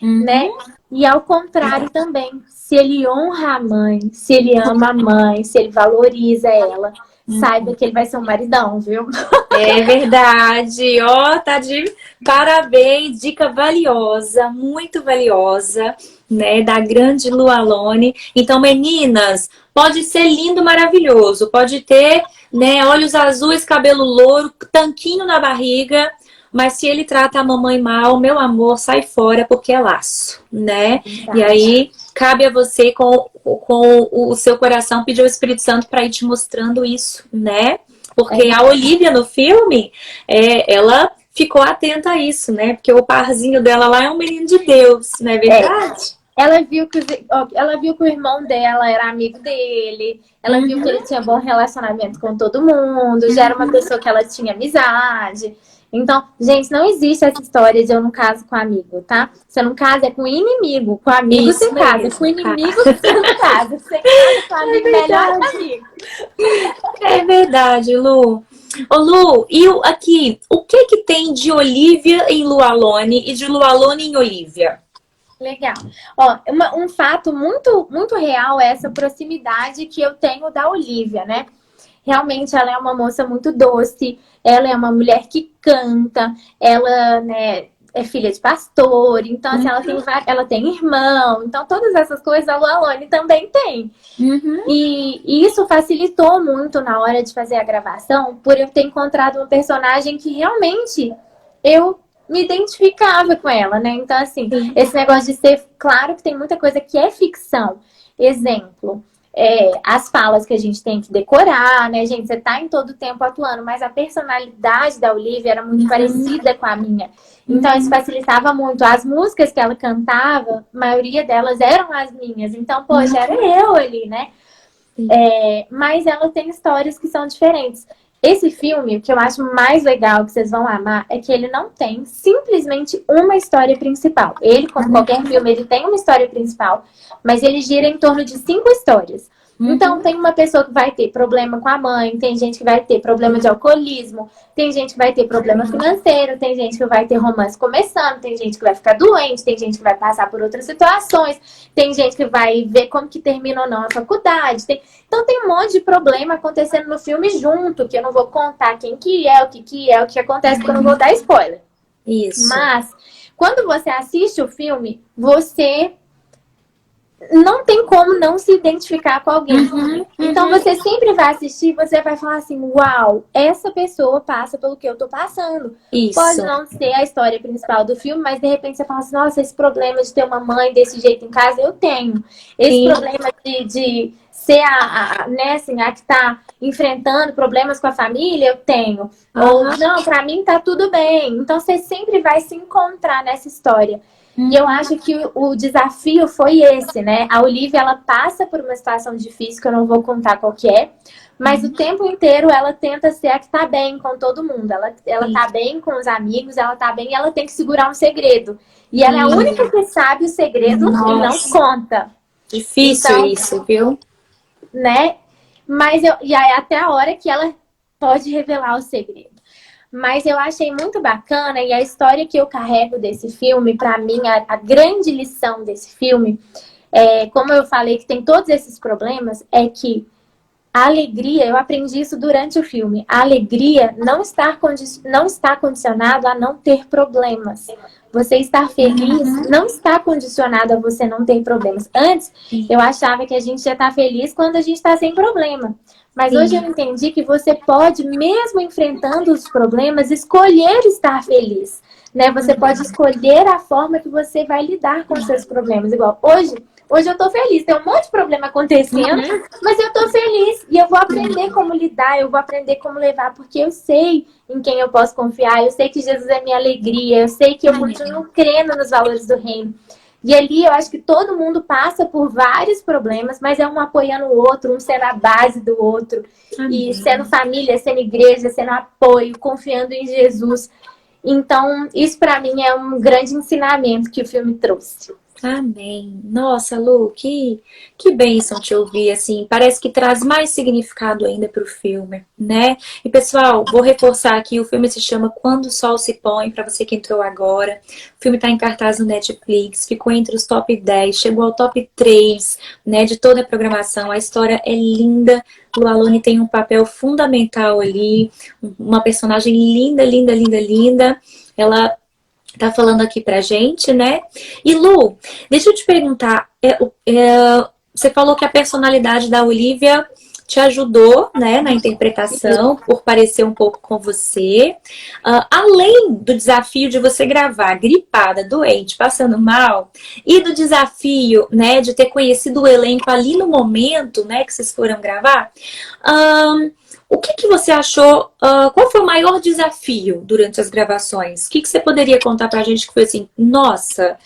Né? E ao contrário também, se ele honra a mãe, se ele ama a mãe, se ele valoriza ela, saiba que ele vai ser um maridão, viu? É verdade. Ó, tá de parabéns. Dica valiosa, muito valiosa, né? Da grande Lu Alone. Então, meninas, pode ser lindo, maravilhoso. Pode ter, né, olhos azuis, cabelo louro, tanquinho na barriga. Mas se ele trata a mamãe mal, meu amor, sai fora porque é laço, né? Verdade. E aí, cabe a você, com o seu coração, pedir ao Espírito Santo para ir te mostrando isso, né? Porque a Olivia no filme, ela ficou atenta a isso, né? Porque o parzinho dela lá é um menino de Deus, não é verdade? Ela viu que o irmão dela era amigo dele, ela viu que ele tinha bom relacionamento com todo mundo, já era uma pessoa que ela tinha amizade. Então, gente, não existe essa história de eu não caso com amigo, tá? Você não casa é com inimigo. Com amigo você casa. Com inimigo você não casa. Você casa com amigo, melhor que amigo. É verdade, Lu. Ô, Lu, e aqui, o que tem de Olivia em Lu Alone e de Lu Alone em Olivia? Legal. Ó, um fato muito, muito real é essa proximidade que eu tenho da Olivia, né? Realmente ela é uma moça muito doce, ela é uma mulher que canta, ela, né, é filha de pastor, então assim, ela tem irmão, então todas essas coisas a Lu Alone também tem. E isso facilitou muito na hora de fazer a gravação, por eu ter encontrado uma personagem que realmente eu me identificava com ela, né? Então assim, esse negócio de ser, claro que tem muita coisa que é ficção. Exemplo, as falas que a gente tem que decorar, né, gente? Você tá em todo o tempo atuando, mas a personalidade da Olivia era muito parecida com a minha. Então, isso facilitava muito. As músicas que ela cantava, a maioria delas eram as minhas. Então, poxa, era eu ali, né? Mas ela tem histórias que são diferentes. Esse filme, o que eu acho mais legal, que vocês vão amar, é que ele não tem simplesmente uma história principal. Ele, como qualquer filme, ele tem uma história principal, mas ele gira em torno de 5 histórias. Então, tem uma pessoa que vai ter problema com a mãe, tem gente que vai ter problema de alcoolismo, tem gente que vai ter problema financeiro, tem gente que vai ter romance começando, tem gente que vai ficar doente, tem gente que vai passar por outras situações, tem gente que vai ver como que termina ou não a faculdade. Então, tem um monte de problema acontecendo no filme junto, que eu não vou contar quem que é, o que acontece, porque eu não vou dar spoiler. Isso. Mas, quando você assiste o filme, você não tem como não se identificar com alguém. Então você sempre vai assistir e você vai falar assim, uau, essa pessoa passa pelo que eu tô passando. Isso. Pode não ser a história principal do filme, mas de repente você fala assim, nossa, esse problema de ter uma mãe desse jeito em casa, eu tenho. Esse problema de ser né, assim, a que tá enfrentando problemas com a família, eu tenho. Ou não, pra mim tá tudo bem. Então você sempre vai se encontrar nessa história. E eu acho que o desafio foi esse, né? A Olivia, ela passa por uma situação difícil, que eu não vou contar qual que é, mas o tempo inteiro ela tenta ser a que tá bem com todo mundo. Ela tá bem com os amigos, ela tá bem e ela tem que segurar um segredo. E ela é a única que sabe o segredo e não conta. Difícil então, isso, viu? Né? Mas e aí até a hora que ela pode revelar o segredo. Mas eu achei muito bacana, e a história que eu carrego desse filme, para mim, a grande lição desse filme, como eu falei que tem todos esses problemas, é que a alegria, eu aprendi isso durante o filme, a alegria não está condicionado a não ter problemas. Você estar feliz não está condicionado a você não ter problemas. Antes, eu achava que a gente ia estar feliz quando a gente está sem problema. Mas hoje eu entendi que você pode, mesmo enfrentando os problemas, escolher estar feliz, né? Você pode escolher a forma que você vai lidar com os seus problemas. Igual hoje eu tô feliz, tem um monte de problema acontecendo, mas eu tô feliz e eu vou aprender como lidar, eu vou aprender como levar, porque eu sei em quem eu posso confiar, eu sei que Jesus é minha alegria, eu sei que eu continuo crendo nos valores do reino. E ali eu acho que todo mundo passa por vários problemas, mas é um apoiando o outro, um sendo a base do outro. E sendo família, sendo igreja, sendo apoio, confiando em Jesus. Então, isso para mim é um grande ensinamento que o filme trouxe. Amém. Nossa, Lu, que bênção te ouvir, assim, parece que traz mais significado ainda para o filme, né? E pessoal, vou reforçar aqui, o filme se chama Quando o Sol se Põe, para você que entrou agora. O filme está em cartaz no Netflix, ficou entre os top 10, chegou ao top 3, né, de toda a programação. A história é linda, Lu Alone tem um papel fundamental ali, uma personagem linda, linda, linda, linda. Ela tá falando aqui pra gente, né? E Lu, deixa eu te perguntar, você falou que a personalidade da Olivia te ajudou, né, na interpretação, por parecer um pouco com você. Além do desafio de você gravar gripada, doente, passando mal, e do desafio, né, de ter conhecido o elenco ali no momento, né, que vocês foram gravar, o que você achou? Qual foi o maior desafio durante as gravações? O que você poderia contar pra gente que foi assim, nossa,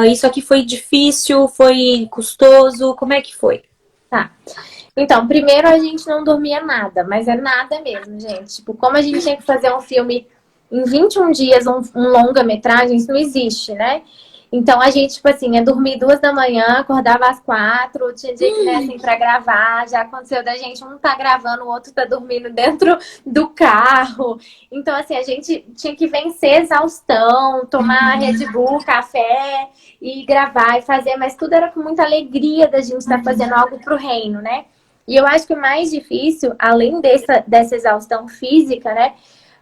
isso aqui foi difícil, foi custoso, como é que foi? Tá. Então, primeiro a gente não dormia nada, mas é nada mesmo, gente. Tipo, como a gente tinha que fazer um filme em 21 dias, um longa-metragem, isso não existe, né? Então a gente, tipo assim, ia dormir 2 da manhã, acordava às 4, tinha dia que, né, assim, pra gravar. Já aconteceu da gente, um tá gravando, o outro tá dormindo dentro do carro. Então, assim, a gente tinha que vencer a exaustão, tomar Red Bull, café e gravar e fazer, mas tudo era com muita alegria da gente estar fazendo algo pro reino, né? E eu acho que o mais difícil, além dessa exaustão física, né,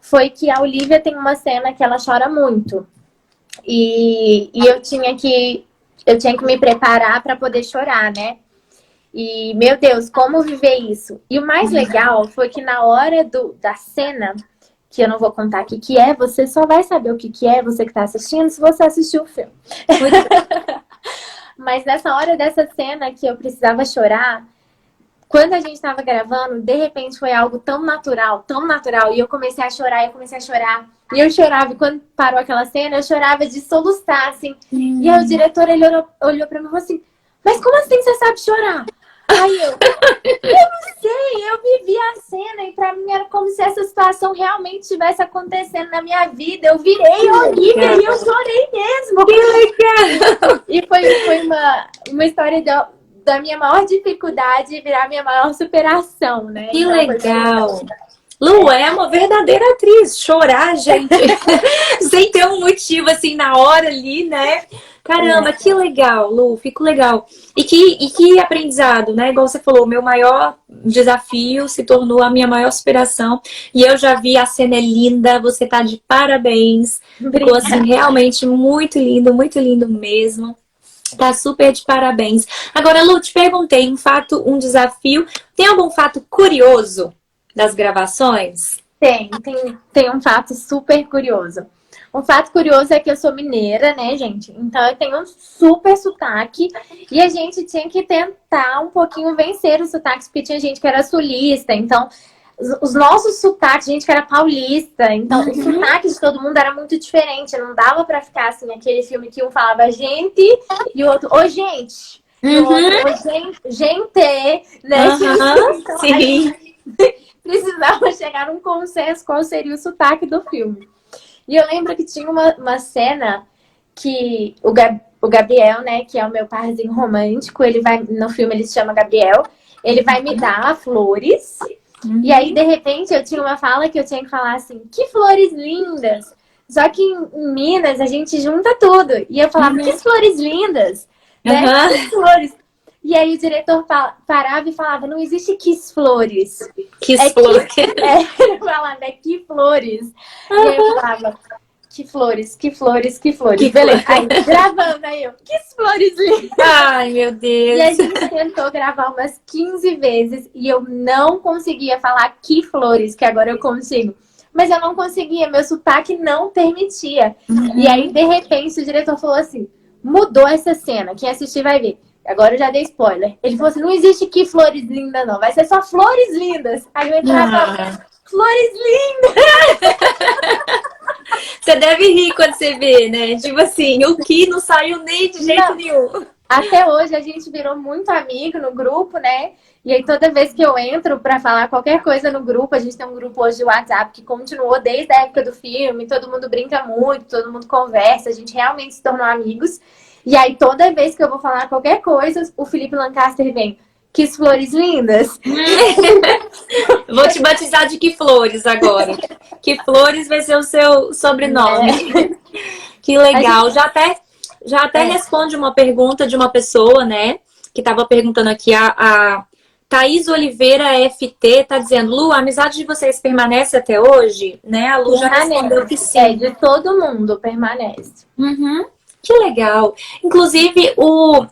foi que a Olivia tem uma cena que ela chora muito. E eu tinha que me preparar para poder chorar, né? E, meu Deus, como viver isso? E o mais legal foi que na hora da cena, que eu não vou contar o que é, você só vai saber o que é, você que tá assistindo, se você assistiu o filme. Mas nessa hora dessa cena que eu precisava chorar, quando a gente estava gravando, de repente foi algo tão natural, e eu comecei a chorar, e eu chorava, e quando parou aquela cena, eu chorava de soluçar, assim. E aí o diretor, ele olhou pra mim e falou assim, mas como assim você sabe chorar? Aí eu não sei, eu vivi a cena, e pra mim era como se essa situação realmente estivesse acontecendo na minha vida. Eu virei Olivia e eu chorei mesmo. Que legal! E foi uma história da minha maior dificuldade virar minha maior superação, né? Que legal! Lu é uma verdadeira atriz. Chorar, gente, sem ter um motivo assim na hora ali, né? Caramba, que legal, Lu, fico legal. E que aprendizado, né? Igual você falou, o meu maior desafio se tornou a minha maior superação. E eu já vi, a cena é linda, você tá de parabéns. Ficou assim, realmente muito lindo mesmo. Tá super de parabéns. Agora, Lu, te perguntei um desafio. Tem algum fato curioso das gravações? Tem um fato super curioso. Um fato curioso é que eu sou mineira, né, gente? Então eu tenho um super sotaque e a gente tinha que tentar um pouquinho vencer os sotaques, porque tinha gente que era sulista. Então os nossos sotaques, gente que era paulista, então o sotaque de todo mundo era muito diferente. Não dava pra ficar assim, aquele filme que um falava gente e o outro, ô gente. E o outro, ô gente, né? Então, sim. precisava chegar num consenso qual seria o sotaque do filme. E eu lembro que tinha uma cena que o Gabriel, né, que é o meu parzinho romântico, ele vai, no filme ele se chama Gabriel, ele vai me dar flores, e aí, de repente, eu tinha uma fala que eu tinha que falar assim, que flores lindas! Só que em Minas a gente junta tudo, e eu falava, que flores lindas! Né? Que flores! E aí o diretor parava e falava, não existe que flores. Que flores. Ele falava, que flores. E aí eu falava, que flores, que flores, que flores. Que beleza. Flores. Aí gravando, aí eu, que flores lindas. Ai, meu Deus. E a gente tentou gravar umas 15 vezes e eu não conseguia falar que flores, que agora eu consigo. Mas eu não conseguia, meu sotaque não permitia. E aí, de repente, o diretor falou assim, mudou essa cena, quem assistir vai ver. Agora eu já dei spoiler. Ele falou assim, não existe que flores lindas, não. Vai ser só flores lindas. Aí eu entrava, flores lindas! Você deve rir quando você vê, né? Tipo assim, o que não saiu nem de jeito nenhum. Até hoje a gente virou muito amigo no grupo, né? E aí toda vez que eu entro pra falar qualquer coisa no grupo, a gente tem um grupo hoje de WhatsApp que continuou desde a época do filme, todo mundo brinca muito, todo mundo conversa, a gente realmente se tornou amigos. E aí, toda vez que eu vou falar qualquer coisa, o Felipe Lancaster vem, que flores lindas. Vou te batizar de que flores agora. Que flores vai ser o seu sobrenome. Que legal. Já até responde uma pergunta de uma pessoa, né? Que estava perguntando aqui, a Thaís Oliveira FT tá dizendo, Lu, a amizade de vocês permanece até hoje? Né? A Lu já respondeu que sim. De todo mundo permanece. Que legal. Inclusive, o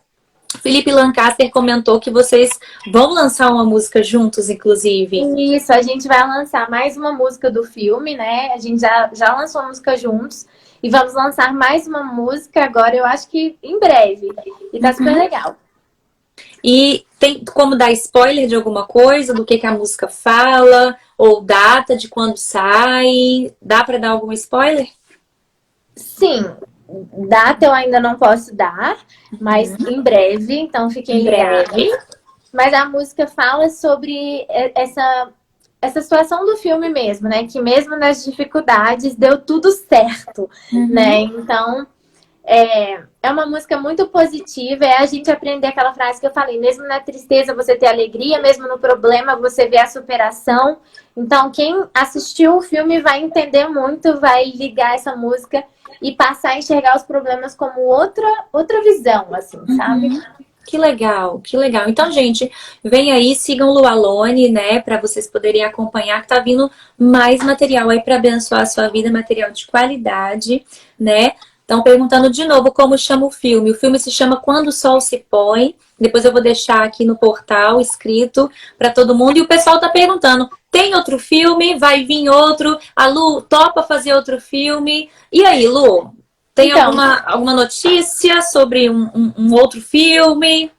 Felipe Lancaster comentou que vocês vão lançar uma música juntos, inclusive. Isso, a gente vai lançar mais uma música do filme, né? A gente já lançou a música juntos. E vamos lançar mais uma música agora, eu acho que em breve. E tá super legal. E tem como dar spoiler de alguma coisa, do que a música fala? Ou data de quando sai? Dá pra dar algum spoiler? Sim. Data eu ainda não posso dar, mas em breve, então fiquem ligados. Mas a música fala sobre essa situação do filme mesmo, né? Que mesmo nas dificuldades deu tudo certo, né? Então, é uma música muito positiva, é a gente aprender aquela frase que eu falei, mesmo na tristeza você ter alegria, mesmo no problema você vê a superação. Então, quem assistiu o filme vai entender muito, vai ligar essa música e passar a enxergar os problemas como outra visão, assim, sabe? Que legal, que legal. Então, gente, vem aí, sigam o Lualone, né, para vocês poderem acompanhar, que tá vindo mais material aí para abençoar a sua vida, material de qualidade, né? Estão perguntando de novo como chama o filme. O filme se chama Quando o Sol se Põe. Depois eu vou deixar aqui no portal escrito para todo mundo. E o pessoal tá perguntando, tem outro filme? Vai vir outro? A Lu topa fazer outro filme? E aí, Lu? Tem então, alguma notícia sobre um outro filme?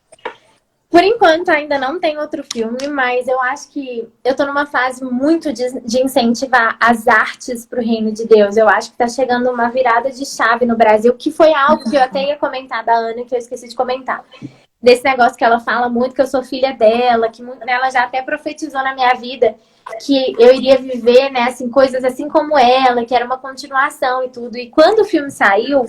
Por enquanto ainda não tem outro filme, mas eu acho que eu tô numa fase muito de incentivar as artes pro reino de Deus. Eu acho que tá chegando uma virada de chave no Brasil, que foi algo que eu até ia comentar da Ana, que eu esqueci de comentar. Desse negócio que ela fala muito, que eu sou filha dela, que ela já até profetizou na minha vida que eu iria viver, né, assim, coisas assim como ela, que era uma continuação e tudo. E quando o filme saiu,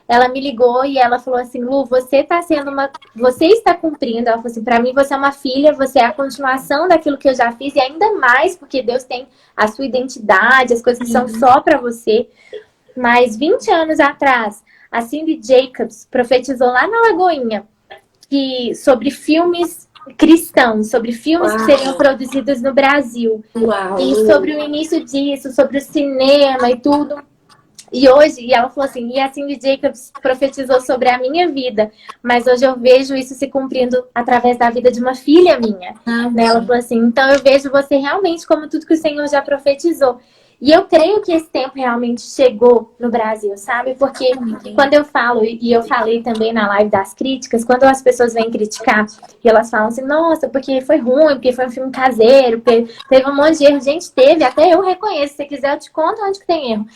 ela me ligou e ela falou assim, Lu, você está cumprindo. Ela falou assim, pra mim você é uma filha, você é a continuação daquilo que eu já fiz e ainda mais porque Deus tem a sua identidade, as coisas que são só pra você. Mas 20 anos atrás, a Cindy Jacobs profetizou lá na Lagoinha sobre filmes cristãos, sobre filmes que seriam produzidos no Brasil. E sobre o início disso, sobre o cinema e tudo. E hoje, e ela falou assim, e a Cindy Jacobs profetizou sobre a minha vida, mas hoje eu vejo isso se cumprindo através da vida de uma filha minha. Ela falou assim, então eu vejo você realmente como tudo que o Senhor já profetizou. E eu creio que esse tempo realmente chegou no Brasil, sabe? Porque quando eu falo, e eu falei também na live das críticas, quando as pessoas vêm criticar e elas falam assim, nossa, porque foi ruim, porque foi um filme caseiro, porque teve um monte de erro. Gente, teve, até eu reconheço. Se você quiser, eu te conto onde que tem erro.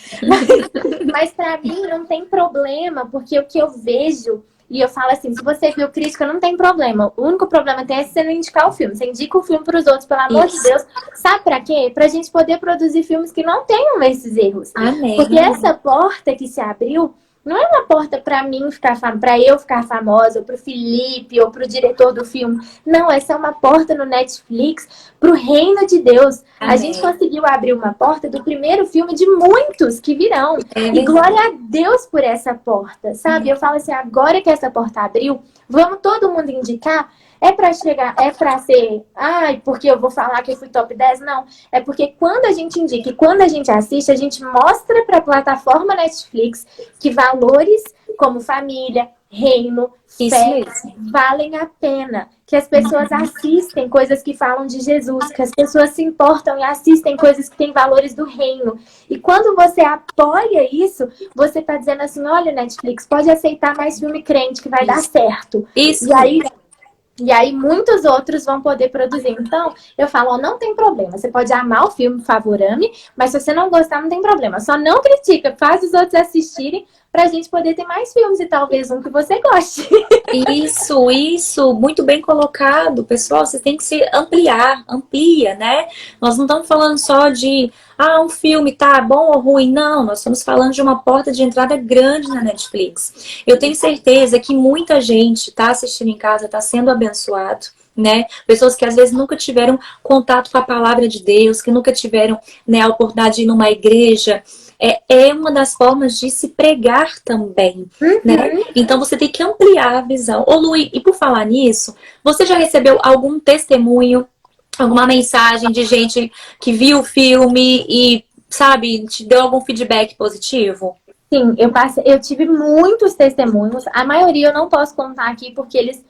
Mas pra mim não tem problema, porque o que eu vejo... E eu falo assim, se você viu crítica, não tem problema. O único problema tem é se você não indicar o filme. Você indica o filme pros outros, pelo amor de Deus. Sabe pra quê? Pra gente poder produzir filmes que não tenham esses erros. Amém. Porque essa porta que se abriu, não é uma porta pra mim ficar pra eu ficar famosa, ou pro Felipe, ou pro diretor do filme. Não, essa é uma porta no Netflix pro reino de Deus. Amém. A gente conseguiu abrir uma porta do primeiro filme de muitos que virão. E glória a Deus por essa porta, sabe? Eu falo assim, agora que essa porta abriu, vamos todo mundo indicar. É pra chegar, é pra ser, ai, porque eu vou falar que eu fui top 10? Não. É porque quando a gente indica e quando a gente assiste, a gente mostra pra plataforma Netflix que valores como família, reino, fé, valem a pena. Que as pessoas assistem coisas que falam de Jesus, que as pessoas se importam e assistem coisas que têm valores do reino. E quando você apoia isso, você tá dizendo assim, olha, Netflix, pode aceitar mais filme crente que vai dar certo. E aí muitos outros vão poder produzir. Então, eu falo, ó, não tem problema. Você pode amar o filme, por favor, ame. Mas se você não gostar, não tem problema. Só não critica, faz os outros assistirem pra gente poder ter mais filmes e talvez um que você goste. Isso, muito bem colocado. Pessoal, você tem que se amplia, né? Nós não estamos falando só de, um filme tá bom ou ruim. Não, nós estamos falando de uma porta de entrada grande na Netflix. Eu tenho certeza que muita gente tá assistindo em casa, tá sendo abençoado, né? Pessoas que às vezes nunca tiveram contato com a palavra de Deus, que nunca tiveram, né, a oportunidade de ir numa igreja. É uma das formas de se pregar também, né? Então você tem que ampliar a visão. Ô Lu, e por falar nisso, você já recebeu algum testemunho, alguma mensagem de gente que viu o filme e, sabe, te deu algum feedback positivo? Sim, eu tive muitos testemunhos. A maioria eu não posso contar aqui porque eles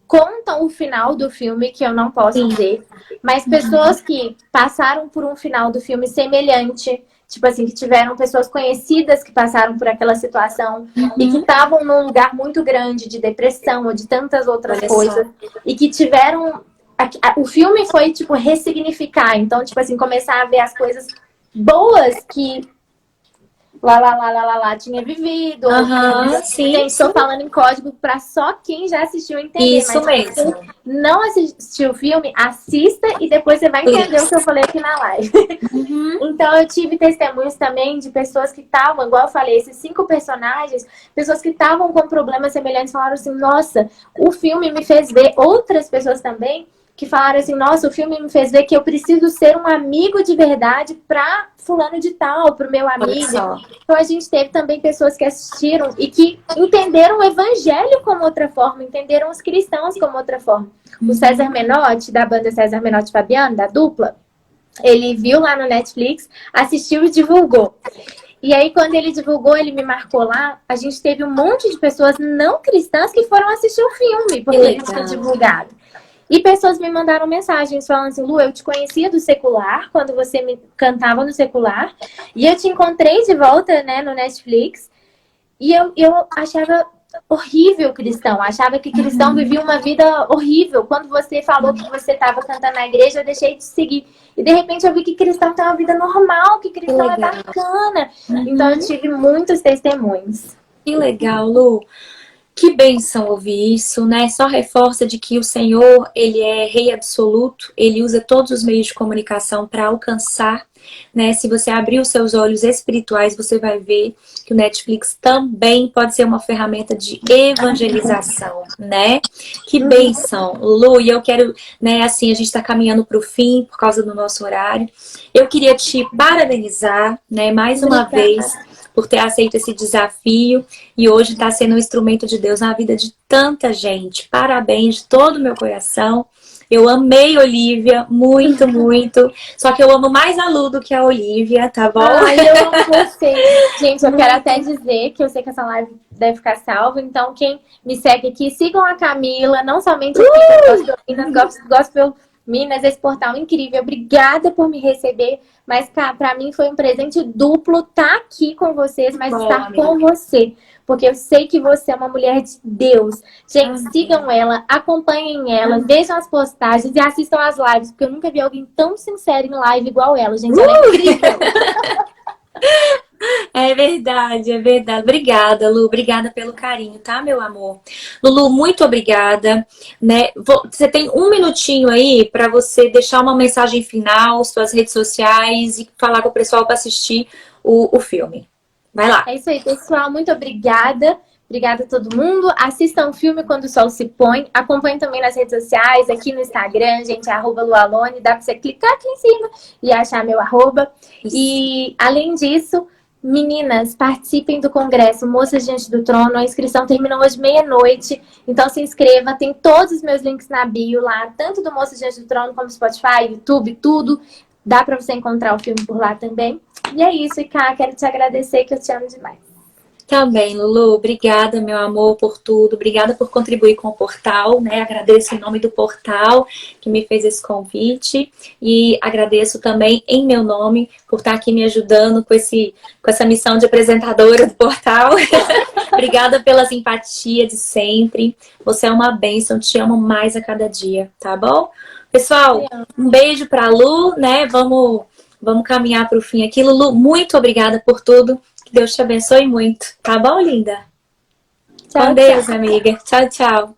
contam o final do filme que eu não posso ver. Mas pessoas que passaram por um final do filme semelhante, tipo assim, que tiveram pessoas conhecidas que passaram por aquela situação e que estavam num lugar muito grande de depressão ou de tantas outras coisas e que tiveram... O filme foi, tipo, ressignificar. Então, tipo assim, começar a ver as coisas boas que tinha vivido. Sim. Gente, estou falando em código para só quem já assistiu entender. Isso mas mesmo. Quem não assistiu o filme, assista e depois você vai entender o que eu falei aqui na live. Então eu tive testemunhos também de pessoas que estavam, igual eu falei, esses 5 personagens, pessoas que estavam com problemas semelhantes, falaram assim, nossa, o filme me fez ver. Outras pessoas também que falaram assim, nossa, o filme me fez ver que eu preciso ser um amigo de verdade pra fulano de tal, pro meu amigo. Então a gente teve também pessoas que assistiram e que entenderam o evangelho como outra forma, entenderam os cristãos como outra forma. O César Menotti, da banda César Menotti e Fabiano, da dupla, ele viu lá no Netflix, assistiu e divulgou. E aí, quando ele divulgou, ele me marcou lá, a gente teve um monte de pessoas não cristãs que foram assistir o filme, porque ele tinha divulgado. E pessoas me mandaram mensagens falando assim, Lu, eu te conhecia do secular, quando você me cantava no secular, e eu te encontrei de volta, né, no Netflix, e eu achava horrível cristão, achava que cristão vivia uma vida horrível. Quando você falou que você estava cantando na igreja, eu deixei de seguir. E de repente eu vi que cristão tem uma vida normal, que cristão é bacana. Então eu tive muitos testemunhos. Que legal, Lu. Que bênção ouvir isso, né? Só reforça de que o Senhor, Ele é Rei absoluto, Ele usa todos os meios de comunicação para alcançar, né? Se você abrir os seus olhos espirituais, você vai ver que o Netflix também pode ser uma ferramenta de evangelização, né? Que bênção, Lu, e eu quero, né, assim, a gente está caminhando para o fim por causa do nosso horário. Eu queria te parabenizar, né, mais uma vez, por ter aceito esse desafio e hoje está sendo um instrumento de Deus na vida de tanta gente. Parabéns de todo o meu coração. Eu amei Olivia, muito, muito. Só que eu amo mais a Lu do que a Olivia, tá bom? Ai, eu amo você. Gente, eu quero até dizer que eu sei que essa live deve ficar salva. Então, quem me segue aqui, sigam a Camila, não somente aqui, Gospel Minas, esse portal é incrível. Obrigada por me receber. Mas, cara, pra mim foi um presente duplo estar aqui com vocês, mas estar com você. Porque eu sei que você é uma mulher de Deus. Gente, sigam ela, acompanhem ela, vejam as postagens e assistam as lives. Porque eu nunca vi alguém tão sincero em live igual ela. Gente, ela é incrível. É verdade, é verdade. Obrigada, Lu. Obrigada pelo carinho, tá, meu amor? Lulu, muito obrigada. Né? Você tem um minutinho aí para você deixar uma mensagem final, suas redes sociais e falar com o pessoal para assistir o filme. Vai lá. É isso aí, pessoal. Muito obrigada. Obrigada a todo mundo. Assistam o filme Quando o Sol se Põe. Acompanhem também nas redes sociais, aqui no Instagram, gente, @lualone. Dá para você clicar aqui em cima e achar meu @. E, além disso, meninas, participem do congresso Moças Diante do Trono. A inscrição termina hoje meia-noite. Então se inscreva. Tem todos os meus links na bio lá, tanto do Moças Diante do Trono como Spotify, YouTube, tudo. Dá para você encontrar o filme por lá também. E é isso, e cá, quero te agradecer, que eu te amo demais. Também, Lulu, obrigada, meu amor, por tudo. Obrigada por contribuir com o portal, né? Agradeço em nome do portal que me fez esse convite e agradeço também em meu nome por estar aqui me ajudando com essa missão de apresentadora do portal. Obrigada pela simpatia de sempre. Você é uma bênção, te amo mais a cada dia, tá bom? Pessoal, um beijo pra Lu, né? Vamos caminhar para o fim aqui. Lulu, muito obrigada por tudo. Que Deus te abençoe muito. Tá bom, linda? Tchau, Com Deus, amiga. Tchau, tchau.